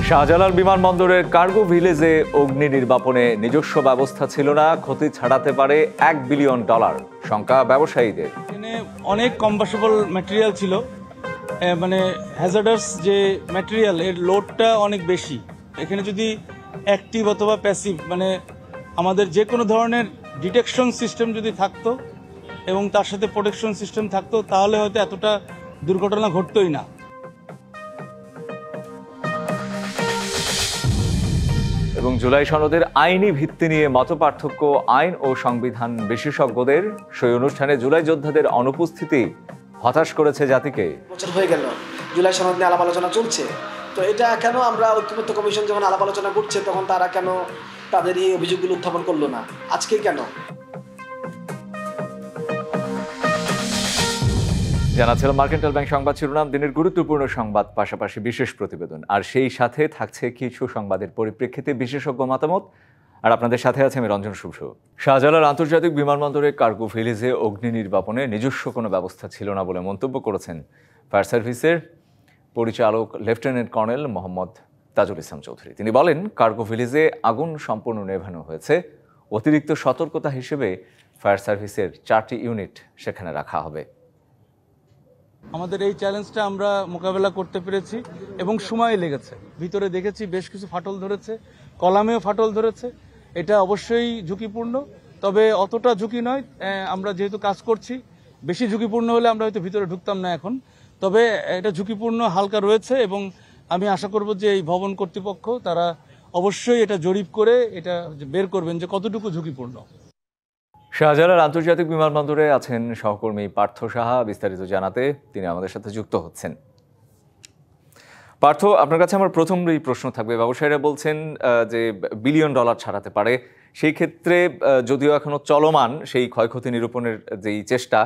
শাহজালাল বিমানবন্দরের কার্গো ভিলেজে অগ্নি নির্বাপনে নিজস্ব ব্যবস্থা ছিল না, ক্ষতি ছাড়াতে পারে $1 বিলিয়ন, শঙ্কা ব্যবসায়ীদের। এখানে অনেক কম্বাসেবল ম্যাটেরিয়াল ছিল, মানে হ্যাজার্ডাস যে ম্যাটেরিয়াল এর লোডটা অনেক বেশি। এখানে যদি অ্যাক্টিভ অথবা প্যাসিভ মানে আমাদের যে কোনো ধরনের ডিটেকশন সিস্টেম যদি থাকতো এবং তার সাথে প্রোটেকশন সিস্টেম থাকতো তাহলে হয়তো এতটা দুর্ঘটনা ঘটতোই না। এবং জুলাই সনদের আইনি ভিত্তি নিয়ে মতপার্থক্য, আইন ও সংবিধান বিশেষজ্ঞদের। সেই অনুষ্ঠানে জুলাই যোদ্ধাদের অনুপস্থিতি হতাশ করেছে জাতিকে। বছর হয়ে গেল জুলাই সনদ নিয়ে আলাপ আলোচনা চলছে, তো এটা কেন আমরা ঐক্যমত্য কমিশন যখন আলাপ আলোচনা করছে তখন তারা কেন তাদের এই অভিযোগগুলো উত্থাপন করলো না, আজকে কেন? জানাচ্ছিল মার্কেন্টাইল ব্যাংক সংবাদ শিরোনাম, দিনের গুরুত্বপূর্ণ সংবাদ, পাশাপাশি বিশেষ প্রতিবেদন, আর সেই সাথে থাকছে কিছু সংবাদের পরিপ্রেক্ষিতে বিশেষজ্ঞ মতামত। আর আপনাদের সাথে আছে আমি রঞ্জন শুভ। শাহজালাল আন্তর্জাতিক বিমানবন্দরের কার্গো ভিলেজে অগ্নি নির্বাপনে নিজস্ব কোনো ব্যবস্থা ছিল না বলে মন্তব্য করেছেন ফায়ার সার্ভিসের পরিচালক লেফটেন্যান্ট কর্নেল মোহাম্মদ তাজুল ইসলাম চৌধুরী। তিনি বলেন, কার্গো ভিলেজে আগুন সম্পূর্ণ নেভানো হয়েছে। অতিরিক্ত সতর্কতা হিসেবে ফায়ার সার্ভিসের 4টি ইউনিট সেখানে রাখা হবে। আমাদের এই চ্যালেঞ্জটা আমরা মোকাবেলা করতে পেরেছি এবং সময় লেগেছে। ভিতরে দেখেছি বেশ কিছু ফাটল ধরেছে, কলামেও ফাটল ধরেছে। এটা অবশ্যই ঝুঁকিপূর্ণ, তবে অতটা ঝুঁকি নয়। আমরা যেহেতু কাজ করছি, বেশি ঝুঁকিপূর্ণ হলে আমরা হয়তো ভিতরে ঢুকতাম না এখন। তবে এটা ঝুঁকিপূর্ণ হালকা রয়েছে এবং আমি আশা করব যে এই ভবন কর্তৃপক্ষ তারা অবশ্যই এটা জরিপ করে এটা বের করবেন যে কতটুকু ঝুঁকিপূর্ণ। শাহজালাল আন্তর্জাতিক বিমানবন্দরে আছেন সহকর্মী পার্থ সাহা। বিস্তারিত জানাতে তিনি আমাদের সাথে যুক্ত হচ্ছেন। পার্থ, আপনার কাছে আমার প্রথমই প্রশ্ন থাকবে, ব্যবসায়ীরা বলছেন যে $1 বিলিয়ন ছাড়াতে পারে। সেই ক্ষেত্রে যদিও এখনো চলমান সেই ক্ষয়ক্ষতি নিরূপণের যেই চেষ্টা,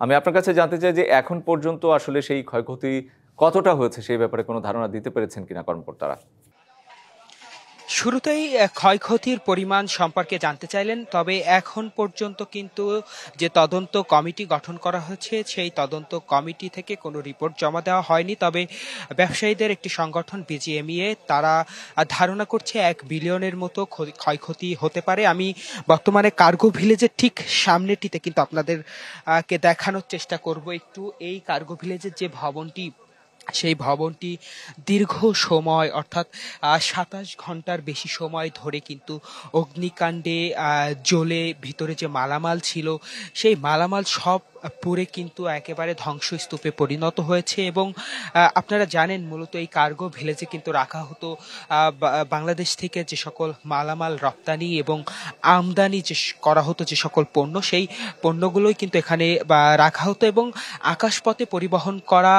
আমি আপনার কাছে জানতে চাই যে এখন পর্যন্ত আসলে সেই ক্ষয়ক্ষতি কতটা হয়েছে সেই ব্যাপারে কোনো ধারণা দিতে পেরেছেন কিনা কর্মকর্তারা? শুরুতেই ক্ষয়ক্ষতির পরিমাণ সম্পর্কে জানতে চাইলেন, তবে এখন পর্যন্ত কিন্তু যে তদন্ত কমিটি গঠন করা হয়েছে সেই তদন্ত কমিটি থেকে কোনো রিপোর্ট জমা দেওয়া হয়নি। তবে ব্যবসায়ীদের একটি সংগঠন বিজিএমইএ তারা ধারণা করছে $1 বিলিয়নের মতো ক্ষয়ক্ষতি হতে পারে। আমি বর্তমানে কার্গো ভিলেজের ঠিক সামনেটিতে কিন্তু আপনাদেরকে দেখানোর চেষ্টা করব একটু। এই কার্গো ভিলেজের যে ভবনটি, সেই ভবনটি দীর্ঘ সময় অর্থাৎ 27 ঘন্টার বেশি সময় ধরে কিন্তু অগ্নিকাণ্ডে জ্বলে ভিতরে যে মালামাল ছিল সেই মালামাল সব পুড়ে কিন্তু একেবারে ধ্বংসস্তূপে পরিণত হয়েছে। এবং আপনারা জানেন মূলত এই কার্গো ভিলেজে কিন্তু রাখা হতো বাংলাদেশ থেকে যে সকল মালামাল রপ্তানি এবং আমদানি যে করা হতো যে সকল পণ্য, সেই পণ্যগুলোই কিন্তু এখানে রাখা হতো। এবং আকাশপথে পরিবহন করা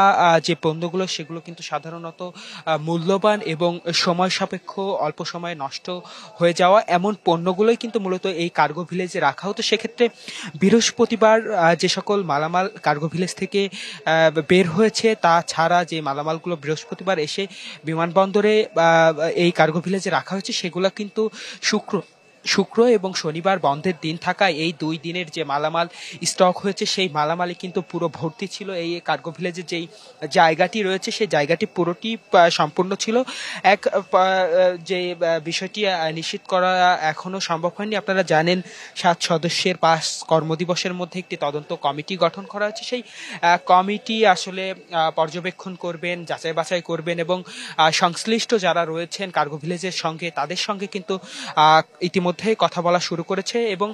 যে পণ্যগুলো সেগুলো কিন্তু সাধারণত মূল্যবান এবং সময় সাপেক্ষ, অল্প সময়ে নষ্ট হয়ে যাওয়া এমন পণ্যগুলোই কিন্তু মূলত এই কার্গো ভিলেজে রাখা হতো। সেক্ষেত্রে বৃহস্পতিবার যে সকল মালামাল কার্গো ভিলেজ থেকে বের হয়েছে, তা ছাড়া যে মালামালগুলো বৃহস্পতিবার এসে বিমানবন্দরে এই কার্গো ভিলেজে রাখা হয়েছে সেগুলো কিন্তু শুক্র এবং শনিবার বন্ধের দিন থাকায় এই 2 দিনের যে মালামাল স্টক হয়েছে সেই মালামালে কিন্তু পুরো ভর্তি ছিল। এই কার্গো ভিলেজের যেই জায়গাটি রয়েছে সেই জায়গাটি পুরোটি সম্পূর্ণ ছিল। যে বিষয়টি নিশ্চিত করা এখনো সম্ভব হয়নি। আপনারা জানেন 7 সদস্যের 5 কর্মদিবসের মধ্যে একটি তদন্ত কমিটি গঠন করা হয়েছে। সেই কমিটি আসলে পর্যবেক্ষণ করবেন, যাচাই বাছাই করবেন এবং সংশ্লিষ্ট যারা রয়েছেন কার্গো ভিলেজের সঙ্গে তাদের সঙ্গে কিন্তু ইতিমধ্যে কথা বলা শুরু করেছে। এবং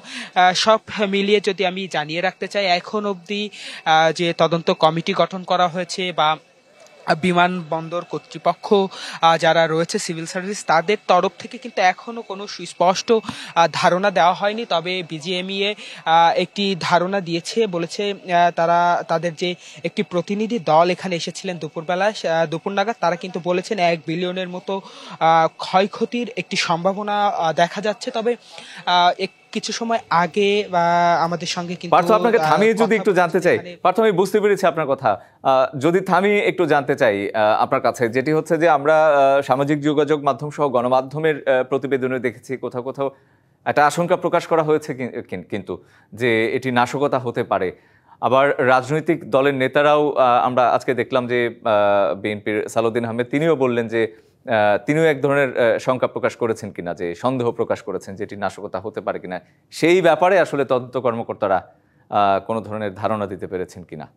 সব মিলিয়ে যদি আমি জানিয়ে রাখতে চাই, এখন অবধি যে তদন্ত কমিটি গঠন করা হয়েছে বা বিমানবন্দর কর্তৃপক্ষ যারা রয়েছে সিভিল সার্ভিস তাদের তরফ থেকে কিন্তু এখনো কোনো সুস্পষ্ট ধারণা দেওয়া হয়নি। তবে বিজিএমইএ একটি ধারণা দিয়েছে, বলেছে তারা তাদের যে একটি প্রতিনিধি দল এখানে এসেছিলেন দুপুর নাগাদ, তারা কিন্তু বলেছেন $1 বিলিয়নের মতো ক্ষয়ক্ষতির একটি সম্ভাবনা দেখা যাচ্ছে। তবে কিছু সময় আগে আমাদের সঙ্গে কিন্তু পার্থ, আপনাকে থামিয়ে যদি একটু জানতে চাই, পার্থ আমি বুঝতে পেরেছি আপনার কথা, যদি থামিয়ে একটু জানতে চাই আপনার কাছে, যেটি হচ্ছে যে আমরা সামাজিক যোগাযোগ মাধ্যম সহ গণমাধ্যমের প্রতিবেদনে দেখেছি কোথাও কোথাও একটা আশঙ্কা প্রকাশ করা হয়েছে কিন্তু যে এটি নাশকতা হতে পারে। আবার রাজনৈতিক দলের নেতারাও আমরা আজকে দেখলাম যে বিএনপির সালাউদ্দিন আহমেদ তিনিও বললেন যে তিনিও এক ধরনের শঙ্কা প্রকাশ করেছেন কিনা, যে সন্দেহ প্রকাশ করেছেন যেটি নাশকতা হতে পারে কিনা, সেই ব্যাপারে আসলে তদন্ত কর্মকর্তারা কোনো ধরনের ধারণা দিতে পেরেছেন কিনা?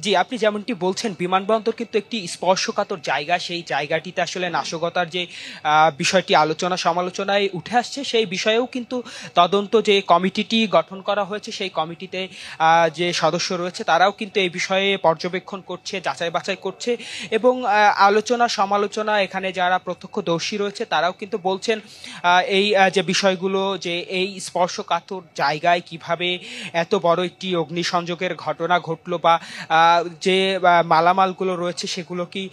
জি, আপনি যেমনটি বলছেন, বিমানবন্দর কিন্তু একটি স্পর্শকাতর জায়গা। সেই জায়গাটিতে আসলে নাশকতার যে বিষয়টি আলোচনা সমালোচনায় উঠে আসছে, সেই বিষয়েও কিন্তু তদন্ত যে কমিটিটি গঠন করা হয়েছে, সেই কমিটিতে যে সদস্য রয়েছে তারাও কিন্তু এই বিষয়ে পর্যবেক্ষণ করছে, যাচাই বাছাই করছে এবং আলোচনা সমালোচনা, এখানে যারা প্রত্যক্ষদর্শী রয়েছে তারাও কিন্তু বলছেন এই যে বিষয়গুলো, যে এই স্পর্শকাতর জায়গায় কিভাবে এত বড় একটি অগ্নিসংযোগের ঘটনা ঘটলো, বা যে মালামালগুলো রয়েছে সেগুলো কি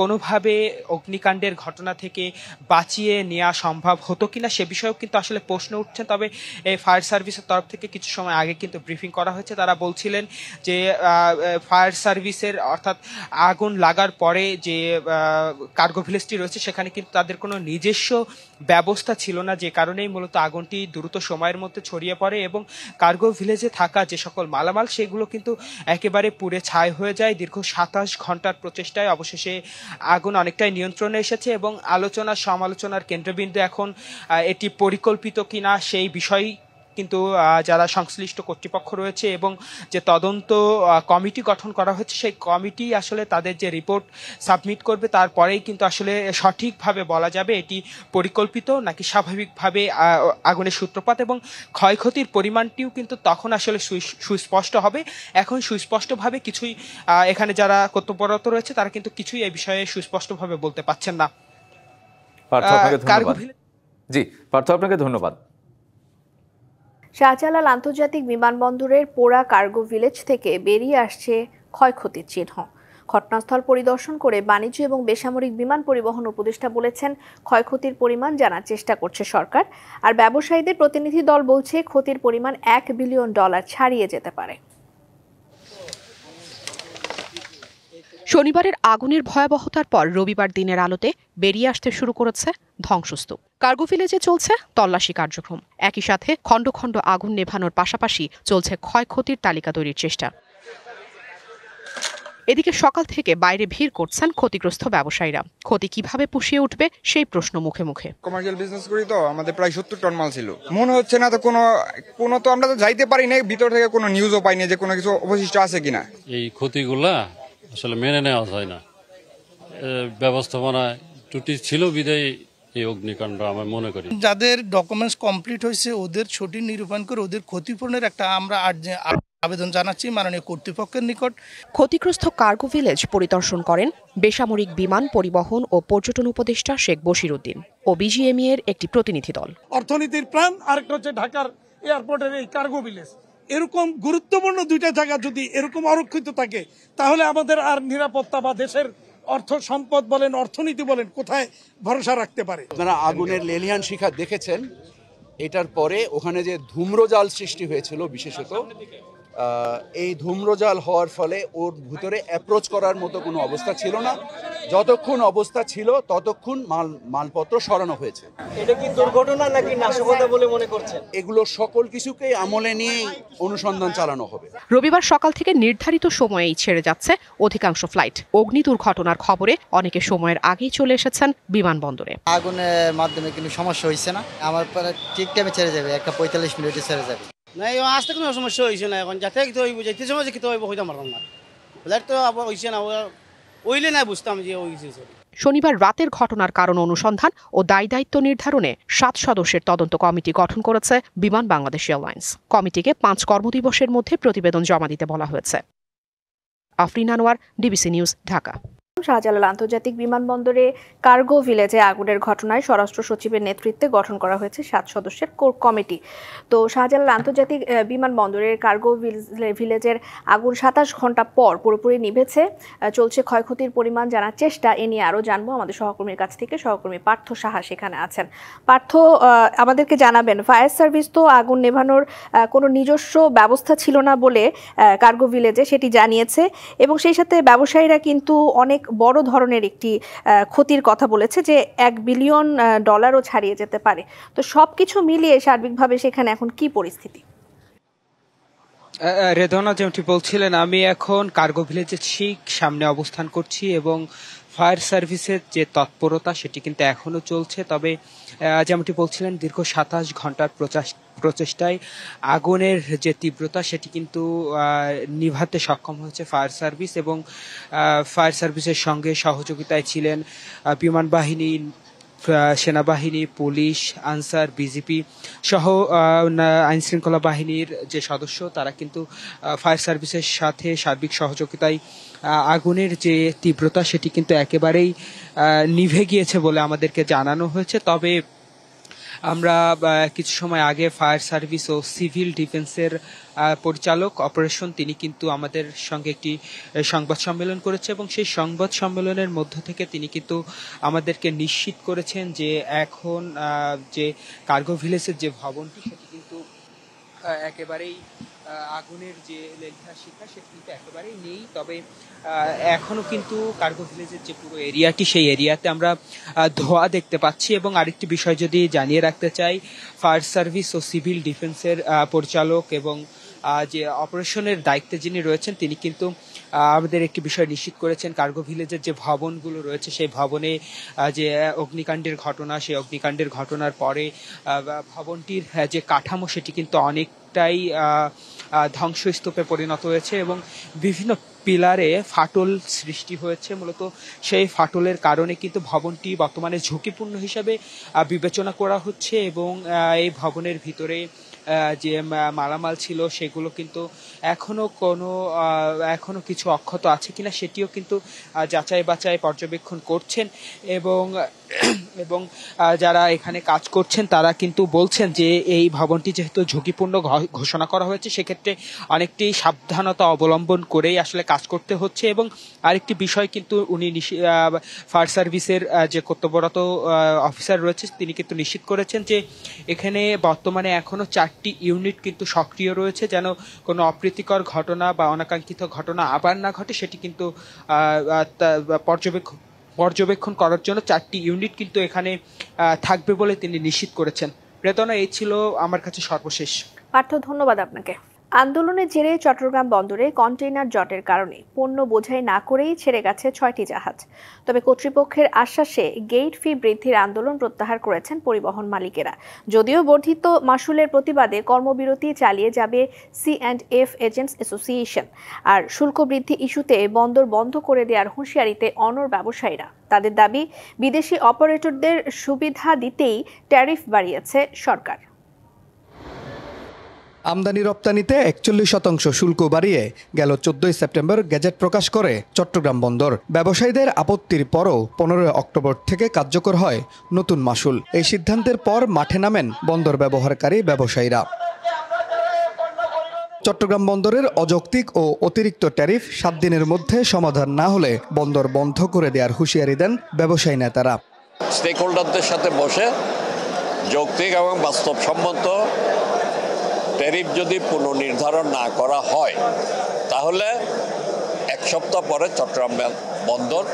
কোনোভাবে অগ্নিকাণ্ডের ঘটনা থেকে বাঁচিয়ে নেওয়া সম্ভব হতো কিনা, সে বিষয়েও কিন্তু আসলে প্রশ্ন উঠছে। তবে এই ফায়ার সার্ভিসের তরফ থেকে কিছু সময় আগে কিন্তু ব্রিফিং করা হয়েছে, তারা বলছিলেন যে ফায়ার সার্ভিসের অর্থাৎ আগুন লাগার পরে যে কার্গো ভিলেজটি রয়েছে সেখানে কিন্তু তাদের কোনো নিজস্ব ব্যবস্থা ছিল না, যে কারণেই মূলত আগুনটি দ্রুত সময়ের মধ্যে ছড়িয়ে পড়ে এবং কার্গো ভিলেজে থাকা যে সকল মালামাল সেগুলো কিন্তু একেবারে পুড়ে ছাই হয়ে যায়। দীর্ঘ ২৭ ঘন্টার প্রচেষ্টায় অবশেষে আগুন অনেকটাই নিয়ন্ত্রণে এসেছে এবং আলোচনা সমালোচনার কেন্দ্রবিন্দু এখন এটি পরিকল্পিত কিনা সেই বিষয় কিন্তু যারা সংশ্লিষ্ট কর্তৃপক্ষ রয়েছে এবং যে তদন্ত কমিটি গঠন করা হচ্ছে, সেই কমিটি আসলে তাদের যে রিপোর্ট সাবমিট করবে তারপরেই কিন্তু আসলে সঠিকভাবে বলা যাবে এটি পরিকল্পিত নাকি স্বাভাবিকভাবে আগুনের সূত্রপাত, এবং ক্ষয়ক্ষতির পরিমাণটিও কিন্তু তখন আসলে সুস্পষ্ট হবে। এখন সুস্পষ্টভাবে কিছুই এখানে যারা কর্তব্যরত রয়েছে তারা কিন্তু কিছুই এই বিষয়ে সুস্পষ্টভাবে বলতে পারছেন না। জি পার্থ, আপনাকে ধন্যবাদ। শাহজালাল আন্তর্জাতিক বিমানবন্দরের পোড়া কার্গো ভিলেজ থেকে বেরিয়ে আসছে ক্ষয়ক্ষতির চিহ্ন। ঘটনাস্থল পরিদর্শন করে বাণিজ্য এবং বেসামরিক বিমান পরিবহন উপদেষ্টা বলেছেন, ক্ষয়ক্ষতির পরিমাণ জানার চেষ্টা করছে সরকার। আর ব্যবসায়ীদের প্রতিনিধি দল বলছে ক্ষতির পরিমাণ $1 বিলিয়ন ছাড়িয়ে যেতে পারে। শনিবারের আগুনের ভয়াবহতার পর রবিবার দিনের আলোতে বেরিয়ে আসতে শুরু করেছে ধ্বংসস্তূপ। কার্গো ভিলেজে চলছে তল্লাশি কার্যক্রম। একই সাথে খণ্ড খণ্ড আগুন নেভানোর পাশাপাশি চলছে ক্ষয়ক্ষতির তালিকা তৈরির চেষ্টা। এদিকে সকাল থেকে বাইরে ভিড় করছেন ক্ষতিগ্রস্ত ব্যবসায়ীরা। ক্ষতি কিভাবে পুষিয়ে উঠবে সেই প্রশ্ন মুখে মুখে। কমার্শিয়াল বিজনেস করি তো, আমাদের প্রায় 70 টন মাল ছিল। মনে হচ্ছে না তো কোনো তো আমরা তো যাইতে পারি না, ভিতর থেকে কোনো নিউজও পাইনি যে কোনো কিছু অবশিষ্ট আছে কিনা। এই ক্ষতিগুলা আসলে মেনে নেওয়া যায় না। ব্যবস্থাপনা ত্রুটি ছিল বিধায় এই অগ্নিকাণ্ড আমি মনে করি। যাদের ডকুমেন্টস কমপ্লিট হয়েছে ওদের ছুটি নিরূপণ করে ওদের ক্ষতিপূরণের একটা আমরা আবেদন জানাচ্ছি মাননীয় কর্তৃপক্ষের নিকট। ক্ষতিগ্রস্ত কার্গো ভিলেজ পরিদর্শন করেন বেসামরিক বিমান পরিবহন ও পর্যটন উপদেষ্টা শেখ বশির উদ্দিন ও বিজিএমই এর একটি প্রতিনিধি দল। অর্থনীতির প্রাণ, আরেকটা হচ্ছে ঢাকার এয়ারপোর্টের এই কার্গো ভিলেজ। এরকম গুরুত্বপূর্ণ দুইটা জায়গা যদি এরকম অরক্ষিত থাকে তাহলে আমাদের আর নিরাপত্তা বা দেশের অর্থ সম্পদ বলেন, অর্থনীতি বলেন, কোথায় ভরসা রাখতে পারে? আপনারা আগুনের লেলিহান শিখা দেখেছেন। এটার পরে ওখানে যে ধূম্রজাল সৃষ্টি হয়েছিল, বিশেষত এই ধূম্রজাল হওয়ার ফলে ওর ভিতরে অ্যাপ্রোচ করার মতো কোনো অবস্থা ছিল না। যতক্ষণ অবস্থা ছিল ততক্ষণ মালপত্র সরানো হয়েছে। এটা কি দুর্ঘটনা নাকি নাশকতা বলে মনে করছেন? এগুলো সকল কিছুকে আমলে নিয়েই অনুসন্ধান চালানো হবে। রবিবার সকাল থেকে নির্ধারিত সময়েই ছেড়ে যাচ্ছে অধিকাংশ ফ্লাইট। অগ্নি দুর্ঘটনার খবরে অনেকে সময়ের আগেই চলে এসেছেন বিমানবন্দরে। আগুনের মাধ্যমে কিন্তু সমস্যা হয়েছে না, আমার ঠিক টাইমে ছেড়ে যাবে, 1:45 মিনিটে ছেড়ে যাবে। না আসতে কোনো সমস্যা হয়েছে না। এখন যাতে যেতে সময় যে হইব হইতে পারলাম না, ফ্লাইট তো আবার হয়েছে না, ওইলে না বুঝতাম যে হয়েছে। শনিবার রাতের ঘটনার কারণ অনুসন্ধান ও দায় দায়িত্ব নির্ধারণে 7 সদস্যের তদন্ত কমিটি গঠন করেছে বিমান বাংলাদেশ এয়ারলাইন্স। কমিটিকে 5 কর্মদিবসের মধ্যে প্রতিবেদন জমা দিতে বলা হয়েছে। Afrin Anwar, DBC news, Dhaka. শাহজালাল আন্তর্জাতিক বিমানবন্দরে কার্গো ভিলেজে আগুনের ঘটনায় স্বরাষ্ট্র সচিবের নেতৃত্বে গঠন করা হয়েছে 7 সদস্যের কোর কমিটি। তো শাহজালাল আন্তর্জাতিক বিমানবন্দরের কার্গো ভিলেজের আগুন 27 ঘন্টা পর পুরোপুরি নিভেছে। চলছে ক্ষয়ক্ষতির পরিমাণ জানার চেষ্টা। এ নিয়ে আরও জানবো আমাদের সহকর্মীর কাছ থেকে। সহকর্মী পার্থ সাহা সেখানে আছেন। পার্থ, আমাদেরকে জানাবেন, ফায়ার সার্ভিস তো আগুন নেভানোর কোনো নিজস্ব ব্যবস্থা ছিল না বলে কার্গো ভিলেজে সেটি জানিয়েছে এবং সেই সাথে ব্যবসায়ীরা কিন্তু অনেক বড় ধরনের একটি ক্ষতির কথা বলেছে, যে $1 বিলিয়ন ছাড়িয়ে যেতে পারে। তো সবকিছু মিলিয়ে সার্বিকভাবে সেখানে এখন কি পরিস্থিতি? রেদনা যেমনটি বলছিলেন, আমি এখন কার্গো ভিলেজের ঠিক সামনে অবস্থান করছি এবং ফায়ার সার্ভিসের যে তৎপরতা সেটি কিন্তু এখনো চলছে। তবে যেমনটি বলছিলেন, দীর্ঘ 27 ঘন্টার প্রচেষ্টায় আগুনের যে তীব্রতা সেটি কিন্তু নিভাতে সক্ষম হয়েছে ফায়ার সার্ভিস, এবং ফায়ার সার্ভিসের সঙ্গে সহযোগিতায় ছিলেন বিমান বাহিনী, সেনাবাহিনী, পুলিশ, আনসার, বিজিপি সহ আইন শৃঙ্খলা বাহিনীর যে সদস্য, তারা কিন্তু ফায়ার সার্ভিসের সাথে সার্বিক সহযোগিতায় আগুনের যে তীব্রতা সেটি কিন্তু একেবারেই নিভে গিয়েছে বলে আমাদেরকে জানানো হয়েছে। তবে আমরা কিছু সময় আগে ফায়ার সার্ভিস ও সিভিল ডিফেন্সের পরিচালক অপারেশন, তিনি কিন্তু আমাদের সঙ্গে একটি সংবাদ সম্মেলন করেছে এবং সেই সংবাদ সম্মেলনের মধ্য থেকে তিনি কিন্তু আমাদেরকে নিশ্চিত করেছেন যে এখন যে কার্গো ভিলেজের যে ভবনটি সেটি কিন্তু একেবারেই আগুনের যে লেলিহান শিখা সেটি কিন্তু একেবারেই নেই। তবে এখনো কিন্তু কার্গো ভিলেজের যে পুরো এরিয়াটি, সেই এরিয়াতে আমরা ধোঁয়া দেখতে পাচ্ছি। এবং আরেকটি বিষয় যদি জানিয়ে রাখতে চাই, ফায়ার সার্ভিস ও সিভিল ডিফেন্সের পরিচালক এবং যে অপারেশনের দায়িত্বে যিনি রয়েছেন, তিনি কিন্তু আমাদের একটি বিষয় নিশ্চিত করেছেন, কার্গো ভিলেজের যে ভবনগুলো রয়েছে সেই ভবনে যে অগ্নিকাণ্ডের ঘটনা, সেই অগ্নিকাণ্ডের ঘটনার পরে ভবনটির যে কাঠামো সেটি কিন্তু অনেকটাই ধ্বংসস্তূপে পরিণত হয়েছে এবং বিভিন্ন পিলারে ফাটল সৃষ্টি হয়েছে। মূলত সেই ফাটলের কারণে কিন্তু ভবনটি বর্তমানে ঝুঁকিপূর্ণ হিসাবে বিবেচনা করা হচ্ছে এবং এই ভবনের ভিতরে যে মালামাল ছিল সেগুলো কিন্তু এখনো কিছু অক্ষত আছে কিনা সেটিও কিন্তু যাচাই বাছাই পর্যবেক্ষণ করছেন এবং যারা এখানে কাজ করছেন তারা কিন্তু বলছেন যে এই ভবনটি যেহেতু ঝুঁকিপূর্ণ ঘোষণা করা হয়েছে, সেক্ষেত্রে অনেকটি সাবধানতা অবলম্বন করেই আসলে কাজ করতে হচ্ছে। এবং আরেকটি বিষয় কিন্তু উনি ফায়ার সার্ভিসের যে কর্তব্যরত অফিসার রয়েছে তিনি কিন্তু নিশ্চিত করেছেন যে এখানে বর্তমানে এখনো 4টি ইউনিট কিন্তু সক্রিয় রয়েছে, যেন কোনো অপ্রীতিকর ঘটনা বা অনাকাঙ্ক্ষিত ঘটনা আবার না ঘটে সেটি কিন্তু পর্যবেক্ষণ করার জন্য 4টি ইউনিট কিন্তু এখানে থাকবে বলে তিনি নিশ্চিত করেছেন। প্রেতনা, এই ছিল আমার কাছে সর্বশেষ। পার্থ, ধন্যবাদ আপনাকে। আন্দোলনের জেরে চট্টগ্রাম বন্দরে কন্টেইনার জটের কারণে পণ্য বোঝাই না করেই ছেড়ে গেছে 6টি জাহাজ। তবে কর্তৃপক্ষের আশ্বাসে গেট ফি বৃদ্ধির আন্দোলন প্রত্যাহার করেছেন পরিবহন মালিকেরা। যদিও বর্ধিত মাশুলের প্রতিবাদে কর্মবিরতি চালিয়ে যাবে C&F এজেন্টস অ্যাসোসিয়েশন। আর শুল্ক বৃদ্ধি ইস্যুতে বন্দর বন্ধ করে দেওয়ার হুঁশিয়ারিতে অনড় ব্যবসায়ীরা। তাদের দাবি, বিদেশি অপারেটরদের সুবিধা দিতেই ট্যারিফ বাড়িয়েছে সরকার। আমদানি রপ্তানিতে 41% শুল্ক বাড়িয়ে গেল 14 সেপ্টেম্বর গেজেট প্রকাশ করে চট্টগ্রাম বন্দর। ব্যবসায়ীদের আপত্তির পরও 15 অক্টোবর থেকে কার্যকর হয় নতুন মাশুল। এই সিদ্ধান্তের পর মাঠে নামেন বন্দর ব্যবহারকারী ব্যবসায়ীরা। চট্টগ্রাম বন্দরের অযৌক্তিক ও অতিরিক্ত ট্যারিফ 7 দিনের মধ্যে সমাধান না হলে বন্দর বন্ধ করে দেওয়ার হুঁশিয়ারি দেন ব্যবসায়ী নেতারা। স্টেক হোল্ডারদের সাথে বসে যৌক্তিক এবং বাস্তবসম্মত ট্যারিফ যদি পুনর্নির্ধারণ না করা হয় তাহলে 1 সপ্তাহ পরে চট্টগ্রাম বন্দর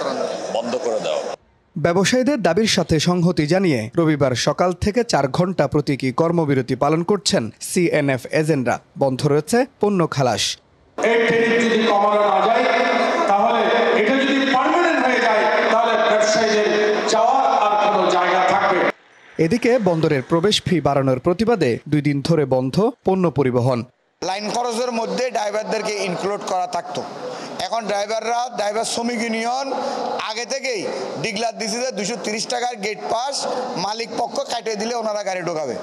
বন্ধ করে দেওয়া হবে। ব্যবসায়ীদের দাবির সাথে সংহতি জানিয়ে রবিবার সকাল থেকে 4 ঘন্টা প্রতীকী কর্মবিরতি পালন করছেন C&F এজেন্টরা। বন্ধ রয়েছে পণ্য খালাস। এই ট্যারিফ যদি কমানো না যায় তাহলে এটা যদি পার্মানেন্ট হয়ে যায় তাহলে ব্যবসায়ীদের যাওয়ার আর কোনো জায়গা থাকবে। এদিকে বন্দরের প্রবেশ ফি বাড়ানোর প্রতিবাদে 2 দিন ধরে বন্ধ পণ্য পরিবহন। লাইন খরচের মধ্যে ড্রাইভারদেরকে ইনক্লুড করা থাকতো। এখন ড্রাইভার শ্রমিক ইউনিয়ন আগে থেকেই ডিক্লার দিছে যে 230 টাকার গেট পাস মালিক পক্ষ কাটে দিলে ওনারা গাড়ি ঢোকাবে।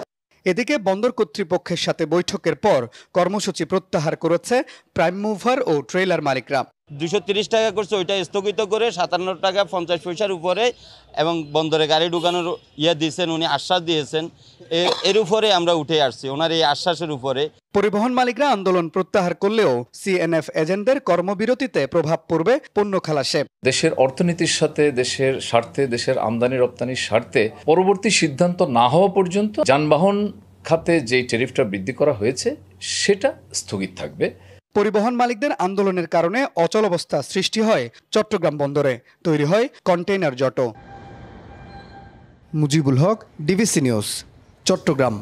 এদিকে বন্দর কর্তৃপক্ষের সাথে বৈঠকের পর কর্মসূচি প্রত্যাহার করেছে প্রাইম মুভার ও ট্রেলার মালিকরা। 230 টাকা করছে, ওইটা স্থগিত করে 57 টাকা 50 পয়সার উপরে এবং বন্দরে গাড়ি ঢুকানোর দিয়েছেন, উনি আশ্বাস দিয়েছেন। এর উপরে আমরা উঠে আসছি ওনার এই আশ্বাসের উপরে। পরিবহন মালিকরা আন্দোলন প্রত্যাহার করলেও C&F এজেন্টদের কর্মবিরতিতে প্রভাব পড়বে পণ্য খালাসে। দেশের অর্থনীতির সাথে, দেশের স্বার্থে, দেশের আমদানি রপ্তানির স্বার্থে পরবর্তী সিদ্ধান্ত না হওয়া পর্যন্ত যানবাহন খাতে যে ট্যারিফটা বৃদ্ধি করা হয়েছে সেটা স্থগিত থাকবে। পরিবহন মালিকদের আন্দোলনের কারণে অচলাবস্থা সৃষ্টি হয় চট্টগ্রাম বন্দরে, তৈরি হয় কন্টেইনার জট। Mujibul Haque, DBC news, Chittagong.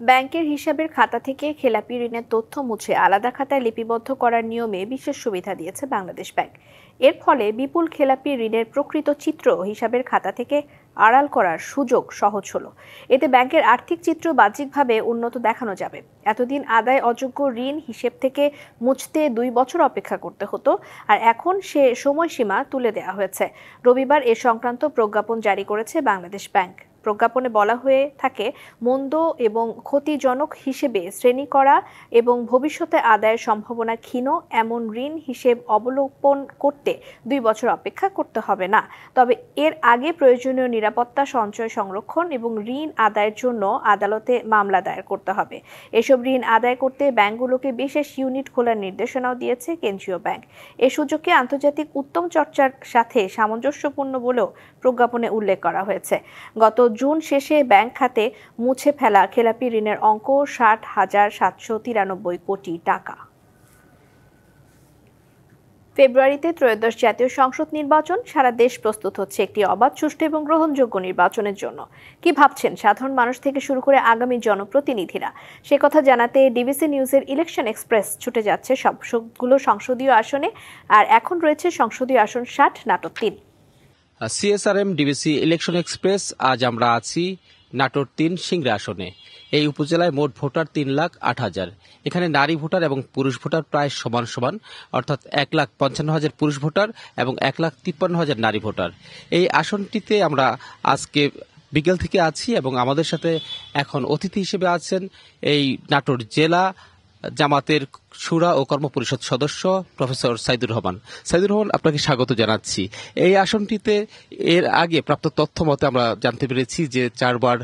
ব্যাংকের হিসাবের খাতা থেকে খেলাপি ঋণের তথ্য মুছে আলাদা খাতায় লিপিবদ্ধ করার নিয়মে বিশেষ সুবিধা দিয়েছে বাংলাদেশ ব্যাংক। এর ফলে বিপুল খেলাপি ঋণের প্রকৃত চিত্র হিসাবের খাতা থেকে আড়াল করার সুযোগ সহজ হলো। এতে ব্যাংকের আর্থিক চিত্র বাহ্যিকভাবে উন্নত দেখানো যাবে। এতদিন আদায় অযোগ্য ঋণ হিসেব থেকে মুছতে 2 বছর অপেক্ষা করতে হতো, আর এখন সে সময়সীমা তুলে দেওয়া হয়েছে। রবিবার এ সংক্রান্ত প্রজ্ঞাপন জারি করেছে বাংলাদেশ ব্যাংক। প্রজ্ঞাপনে বলা হয়ে থাকে, মন্দ এবং ক্ষতিজনক হিসেবে শ্রেণী করা এবং ভবিষ্যতে আদায়ের সম্ভাবনা ক্ষীণ এমন ঋণ হিসেব অবলোকন করতে 2 বছর অপেক্ষা করতে হবে না। তবে এর আগে প্রয়োজনীয় নিরাপত্তা সঞ্চয় সংরক্ষণ এবং ঋণ আদায়ের জন্য আদালতে মামলা দায়ের করতে হবে। এসব ঋণ আদায় করতে ব্যাংকগুলোকে বিশেষ ইউনিট খোলার নির্দেশনাও দিয়েছে কেন্দ্রীয় ব্যাংক। এ সুযোগকে আন্তর্জাতিক উত্তম চর্চার সাথে সামঞ্জস্যপূর্ণ বলেও প্রজ্ঞাপনে উল্লেখ করা হয়েছে। গত জুন শেষে ব্যাংক খাতে মুছে ফেলা খেলাপি ঋণের অঙ্ক 60,793 কোটি টাকা। ফেব্রুয়ারিতে ত্রয়োদশ জাতীয় সংসদ নির্বাচন। সারা দেশ প্রস্তুত হচ্ছে একটি অবাধ, সুষ্ঠু এবং গ্রহণযোগ্য নির্বাচনের জন্য। কি ভাবছেন সাধারণ মানুষ থেকে শুরু করে আগামী জনপ্রতিনিধিরা? সে কথা জানাতে ডিবিসি নিউজের ইলেকশন এক্সপ্রেস ছুটে যাচ্ছে সবগুলো সংসদীয় আসনে। আর এখন রয়েছে সংসদীয় আসন 60, Natore 3। CSRM DBC election express. আজ আমরা আছি নাটোর 3 সিংড়া আসনে। এই উপজেলায় মোট ভোটার 3,08,000। এখানে নারী ভোটার এবং পুরুষ ভোটার প্রায় সমান সমান, অর্থাৎ 1,55,000 পুরুষ ভোটার এবং 1,53,000 নারী ভোটার। এই আসনটিতে আমরা আজকে বিকেল থেকে আছি এবং আমাদের সাথে এখন অতিথি হিসেবে আছেন এই নাটোর জেলা জামাতের শুরা ও কর্মপরিষদ সদস্য প্রফেসর সাইদুর রহমান। সাইদুর রহমান, আপনাকে স্বাগত জানাচ্ছি। এই আসনটিতে এর আগে প্রাপ্ত তথ্য মতে আমরা জানতে পেরেছি যে 4 বার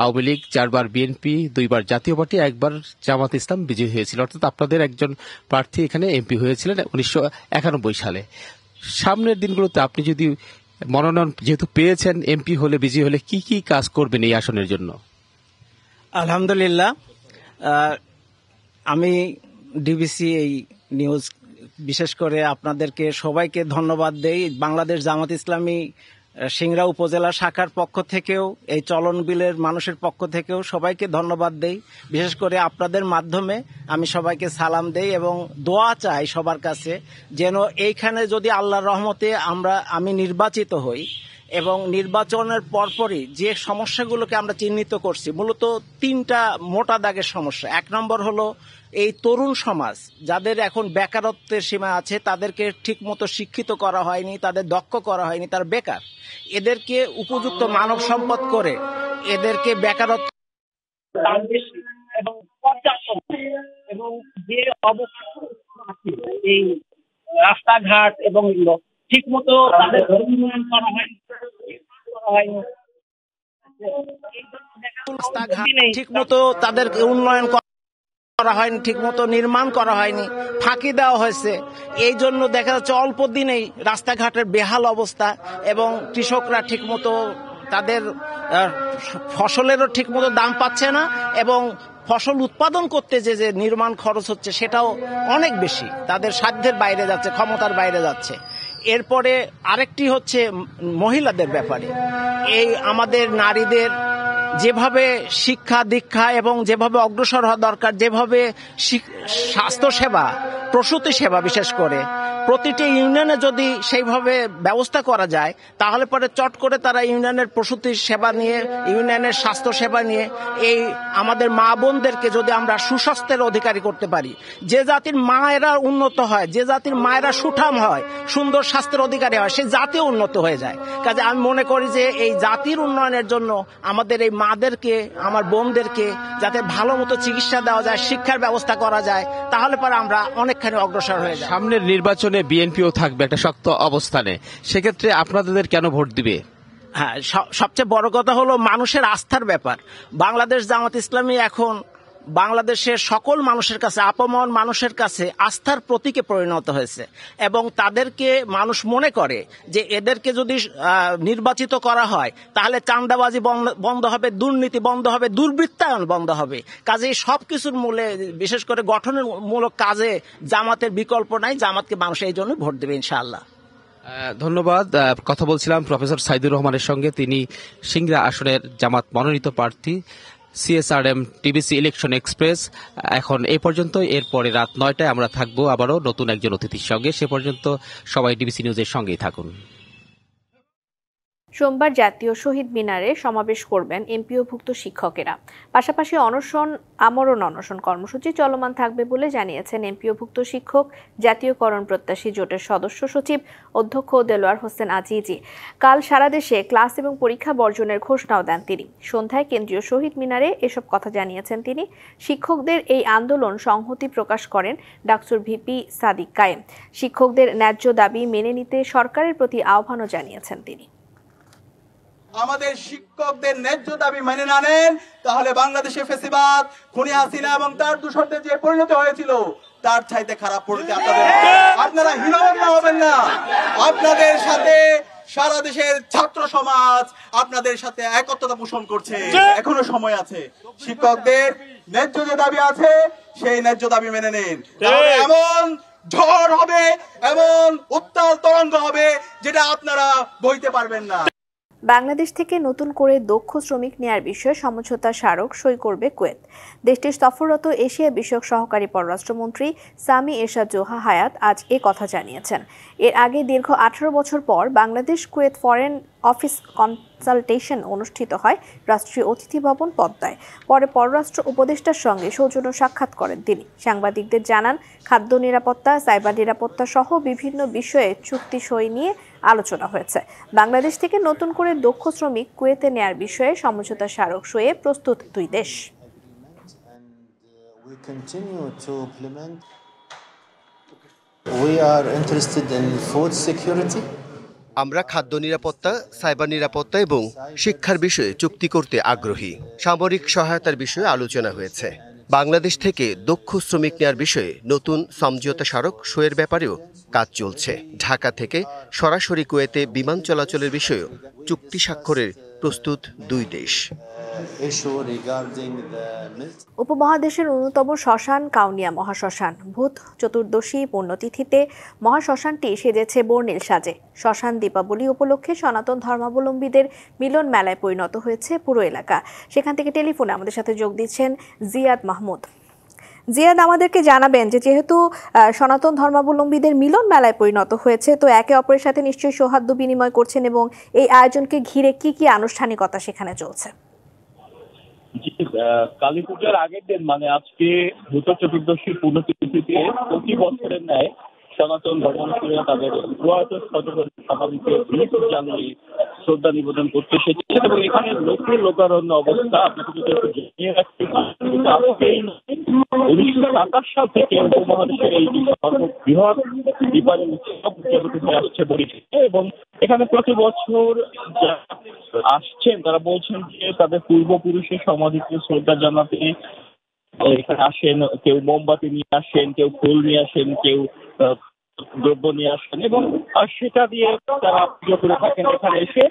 আওয়ামী লীগ, 4 বার বিএনপি, 2 বার জাতীয় পার্টি, 1 বার জামাত ইসলাম বিজয়ী হয়েছিল। অর্থাৎ আপনাদের একজন প্রার্থী এখানে এমপি হয়েছিলেন 1991 সালে। সামনের দিনগুলোতে আপনি যদি মনোনয়ন যেহেতু পেয়েছেন, এমপি হলে, বিজয়ী হলে কি কি কাজ করবেন এই আসনের জন্য? আলহামদুলিল্লাহ, আমি ডিবিসি এই নিউজ বিশেষ করে আপনাদেরকে সবাইকে ধন্যবাদ দেই। বাংলাদেশ জামাত ইসলামী সিংড়া উপজেলা শাখার পক্ষ থেকেও, এই চলন বিলের মানুষের পক্ষ থেকেও সবাইকে ধন্যবাদ দেই। বিশেষ করে আপনাদের মাধ্যমে আমি সবাইকে সালাম দেই এবং দোয়া চাই সবার কাছে, যেন এইখানে যদি আল্লাহর রহমতে আমি নির্বাচিত হই এবং নির্বাচনের পরপরই যে সমস্যাগুলোকে আমরা চিহ্নিত করছি, মূলত 3টা মোটা দাগের সমস্যা। 1 নম্বর হলো এই তরুণ সমাজ যাদের এখন বেকারত্বের সীমা আছে, তাদেরকে ঠিকমতো শিক্ষিত করা হয়নি, তাদের দক্ষ করা হয়নি, তারা বেকার। এদেরকে উপযুক্ত মানব সম্পদ করে এদেরকে বেকারত্ব এবং এবং যে অবস্থা এই রাস্তাঘাট এবং ঠিক মতো তাদের উন্নয়ন করা হয়নি, ঠিক মতো তাদেরকে উন্নয়ন করা হয়নি, ঠিক মতো নির্মাণ করা হয়নি, ফাঁকি দেওয়া হয়েছে। এই জন্য দেখা যাচ্ছে অল্প দিনেই রাস্তাঘাটের বেহাল অবস্থা এবং কৃষকরা ঠিক মতো তাদের ফসলেরও ঠিক মতো দাম পাচ্ছে না এবং ফসল উৎপাদন করতে যে নির্মাণ খরচ হচ্ছে সেটাও অনেক বেশি, তাদের সাধ্যের বাইরে যাচ্ছে, ক্ষমতার বাইরে যাচ্ছে। এরপরে আরেকটি হচ্ছে মহিলাদের ব্যাপারে। এই আমাদের নারীদের যেভাবে শিক্ষা দীক্ষা এবং যেভাবে অগ্রসর হওয়া দরকার, যেভাবে স্বাস্থ্যসেবা, প্রসূতি সেবা বিশেষ করে প্রতিটি ইউনিয়নে যদি সেইভাবে ব্যবস্থা করা যায়, তাহলে পরে চট করে তারা ইউনিয়নের প্রসূতি সেবা নিয়ে, ইউনিয়নের স্বাস্থ্য সেবা নিয়ে এই আমাদের মা বোনদেরকে যদি আমরা সুস্বাস্থ্যের অধিকারী করতে পারি, যে জাতির মায়েরা উন্নত হয়, যে জাতির মায়েরা সুঠাম হয়, সুন্দর স্বাস্থ্যের অধিকারী হয়, সেই জাতিও উন্নত হয়ে যায়। কাজে আমি মনে করি যে এই জাতির উন্নয়নের জন্য আমাদের এই মাদেরকে, আমার বোনদেরকে যাতে ভালো মতো চিকিৎসা দেওয়া যায়, শিক্ষার ব্যবস্থা করা যায়, তাহলে পরে আমরা অনেকখানি অগ্রসর হয়ে যাই। সামনের নির্বাচনে বিএনপিও থাকবে একটা শক্ত অবস্থানে, সেক্ষেত্রে আপনাদের কেন ভোট দিবে? হ্যাঁ, সবচেয়ে বড় কথা হলো মানুষের আস্থার ব্যাপার। বাংলাদেশ জামাত ইসলামী এখন বাংলাদেশের সকল মানুষের কাছে, আপামর মানুষের কাছে আস্থার প্রতীকে পরিণত হয়েছে এবং তাদেরকে মানুষ মনে করে যে এদেরকে যদি নির্বাচিত করা হয় তাহলে চাঁদাবাজি বন্ধ হবে, দুর্নীতি বন্ধ হবে, দুর্বৃত্তায়ন বন্ধ হবে। কাজেই সবকিছুর মূলে, বিশেষ করে গঠনমূলক কাজে জামাতের বিকল্প নাই। জামাতকে মানুষ এই জন্য ভোট দেবে ইনশাআল্লাহ। ধন্যবাদ। কথা বলছিলাম প্রফেসর সাইদুর রহমানের সঙ্গে, তিনি সিংড়া আসনের জামাত মনোনীত প্রার্থী। CSRM ডিবিসি ইলেকশন এক্সপ্রেস এখন এই পর্যন্ত। এরপরে রাত 9টায় আমরা থাকবো আবারও নতুন একজন অতিথির সঙ্গে। সে পর্যন্ত সবাই ডিবিসি নিউজের সঙ্গেই থাকুন। সোমবার জাতীয় শহীদ মিনারে সমাবেশ করবেন এমপিওভুক্ত শিক্ষকেরা। পাশাপাশি আমরণ অনশন কর্মসূচি চলমান থাকবে বলে জানিয়েছেন এমপিওভুক্ত শিক্ষক জাতীয়করণ প্রত্যাশী জোটের সদস্য সচিব অধ্যক্ষ দেলোয়ার হোসেন আজিজি। কাল সারা দেশে ক্লাস এবং পরীক্ষা বর্জনের ঘোষণাও দেন তিনি। সন্ধ্যায় কেন্দ্রীয় শহীদ মিনারে এসব কথা জানিয়েছেন তিনি। শিক্ষকদের এই আন্দোলন সংহতি প্রকাশ করেন ডাকসুর ভিপি সাদিক কায়েম। শিক্ষকদের ন্যায্য দাবি মেনে নিতে সরকারের প্রতি আহ্বানও জানিয়েছেন তিনি। আমাদের শিক্ষকদের ন্যায্য দাবি মেনে না নেন তাহলে বাংলাদেশে ফ্যাসিবাদ, খুনি হাসিনা এবং তার দূষণদের যে পরিণতি হয়েছিল তার চাইতে খারাপ পরিণতি আপনারা হীনমন্য হবেন না। আপনাদের সাথে সারা দেশের ছাত্র সমাজ আপনাদের সাথে একত্রতা পোষণ করছে। এখনো সময় আছে। শিক্ষকদের ন্যায্য যে দাবি আছে সেই ন্যায্য দাবি মেনে নিন। এমন ঝড় হবে, এমন উত্তাল তরঙ্গ হবে যেটা আপনারা বইতে পারবেন না। বাংলাদেশ থেকে নতুন করে দক্ষ শ্রমিক নেয়ার বিষয়ে সমঝোতা স্মারক সই করবে কুয়েত। দেশটির সফররত এশিয়া বিষয়ক সহকারী পররাষ্ট্রমন্ত্রী সামি এরশাদ জোহা হায়াত আজ এ কথা জানিয়েছেন। এর আগে দীর্ঘ 18 বছর পর Bangladesh Kuwait foreign office consultation অনুষ্ঠিত হয় রাষ্ট্রীয় অতিথি ভবন পদ্মায়। পরে পররাষ্ট্র উপদেষ্টার সঙ্গে সৌজন্য সাক্ষাৎ করেন তিনি। সাংবাদিকদের জানান, খাদ্য নিরাপত্তা, সাইবার নিরাপত্তা সহ বিভিন্ন বিষয়ে চুক্তি সই নিয়ে আলোচনা হয়েছে। বাংলাদেশ থেকে নতুন করে দক্ষ শ্রমিক কুয়েতে নেয়ার বিষয়ে সমঝোতা স্মারক সইয়ে প্রস্তুত দুই দেশ। আমরা খাদ্য নিরাপত্তা, সাইবার নিরাপত্তা এবং শিক্ষার বিষয়ে চুক্তি করতে আগ্রহী। সামরিক সহায়তার বিষয়ে আলোচনা হয়েছে। বাংলাদেশ থেকে দক্ষ শ্রমিক নেয়ার বিষয়ে নতুন সমঝোতা স্মারক সইয়ের ব্যাপারেও কাজ চলছে। ঢাকা থেকে সরাসরি কুয়েতে বিমান চলাচলের বিষয়েও চুক্তি স্বাক্ষরের প্রস্তুত দুই দেশ। উপমহাদেশের অন্যতম শ্মশান কাউনিয়া মহাশ্মশান। ভূত চতুর্দশী পুণ্যতিথিতে মহাশ্মশানটি সেজেছে বর্ণিল সাজে। শ্মশান দীপাবলি উপলক্ষে সনাতন ধর্মাবলম্বীদের মিলন মেলায় পরিণত হয়েছে পুরো এলাকা। সেখান থেকে টেলিফোনে আমাদের সাথে যোগ দিচ্ছেন জিয়াদ মাহমুদ। জিয়াদ, আমাদেরকে জানাবেন যে যেহেতু সনাতন ধর্মাবলম্বীদের মিলন মেলায় পরিণত হয়েছে, তো একে অপরের সাথে নিশ্চয়ই সৌহার্দ্য বিনিময় করছেন এবং এই আয়োজনকে ঘিরে কি কি আনুষ্ঠানিকতা সেখানে চলছে? কালী পূজার আগের দিন মানে আজকে ভূত চতুর্দশী পুণ্যতিথিতে প্রতি বছরের ন্যায় সনাতন ধর্মাবলম্বীরা তাদের প্রয়াত স্বাভাবিককে জানিয়ে শ্রদ্ধা নিবেদন করতে এসেছে এবং এখানে লোকারণ্য অবস্থা আপনাকে যদি একটু জানিয়ে রাখতে আজকে 1927 সাল থেকে উপমহাদেশের এই সর্ববৃহৎ দীপাবলি উৎসব উদযাপিত হয়ে আসছে বরিশালে এবং এখানে প্রতি বছর আসছেন তারা বলছেন যে তাদের পূর্বপুরুষের সমাধিকে শ্রদ্ধা জানাতে এখানে আসেন। কেউ মোমবাতি নিয়ে আসেন, কেউ ফুল নিয়ে আসেন, কেউ দ্রব্য নিয়ে আসেন এবং সেটা দিয়ে তারা পুজো করে থাকেন এখানে এসে।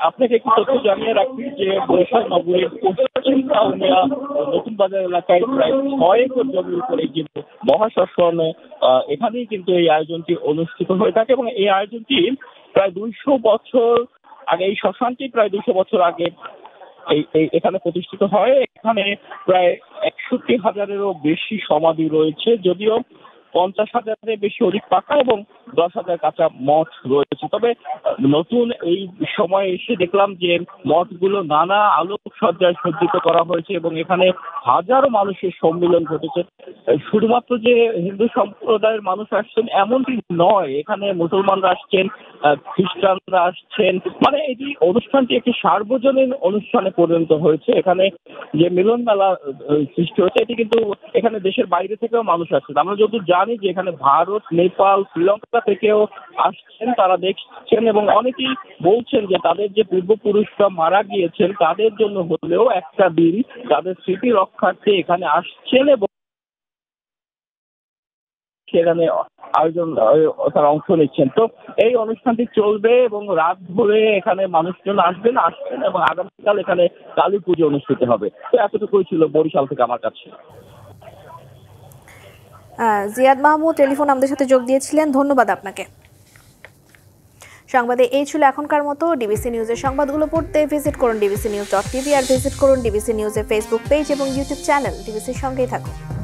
আপনাকে একটু তথ্য জানিয়ে রাখি যে বরিশাল নগরীর পশ্চিম কাউনিয়া নতুন বাজার এলাকায় প্রায় 6 একর জমির উপরে যে মহাশ্মশান, এখানেই কিন্তু এই আয়োজনটি অনুষ্ঠিত হয়ে থাকে এবং এই আয়োজনটি প্রায় 200 বছর আগে, এই শ্মশানটি প্রায় 200 বছর আগে এখানে প্রতিষ্ঠিত হয়। এখানে প্রায় 61,000-এরও বেশি সমাধি রয়েছে, যদিও 50,000-এর বেশি অধিক পাকা এবং 10,000 কাঁচা মঠ রয়েছে। তবে নতুন এই সময় এসে দেখলাম যে মঠগুলো নানা আলোকসজ্জায় সজ্জিত করা হয়েছে এবং এখানে হাজারো মানুষের সম্মিলন ঘটেছে। শুধুমাত্র যে হিন্দু সম্প্রদায়ের মানুষ আসছেন এমনটি নয়, এখানে মুসলমানরা আসছেন, খ্রিস্টানরা আসছেন, মানে এটি অনুষ্ঠানটি একটি সার্বজনীন অনুষ্ঠানে পরিণত হয়েছে। এখানে যে মিলন মেলা সৃষ্টি হয়েছে এটি কিন্তু এখানে দেশের বাইরে থেকেও মানুষ আসছেন। আমরা যদি জানি যে এখানে ভারত, নেপাল, শ্রীলঙ্কা থেকেও আসছেন, তারা দেখছেন এবং অনেকেই বলছেন যে তাদের যে পূর্বপুরুষরা মারা গিয়েছেন তাদের জন্য হলেও একটা দিন তাদের স্মৃতি রক্ষার্থে এখানে আসছেন এবং সেখানে আয়োজন তারা অংশ নিচ্ছেন। তো এই অনুষ্ঠানটি চলবে এবং রাত ধরে এখানে মানুষজন আসবেন এবং আগামীকাল এখানে কালী পুজো অনুষ্ঠিত হবে। তো এতটুকুই ছিল বরিশাল থেকে আমার কাছে। জিয়াদ মাহমুদ টেলিফোন আমাদের সাথে যোগ দিয়েছিলেন, ধন্যবাদ আপনাকে। সংবাদে এই ছিল এখনকার মতো। ডিবিসি নিউজের সংবাদগুলো পড়তে ভিজিট করুন dbcnews.tv আর ভিজিট করুন ডিবিসি নিউজের ফেসবুক পেজ এবং ইউটিউব চ্যানেল। ডিবিসির সঙ্গেই থাকুন।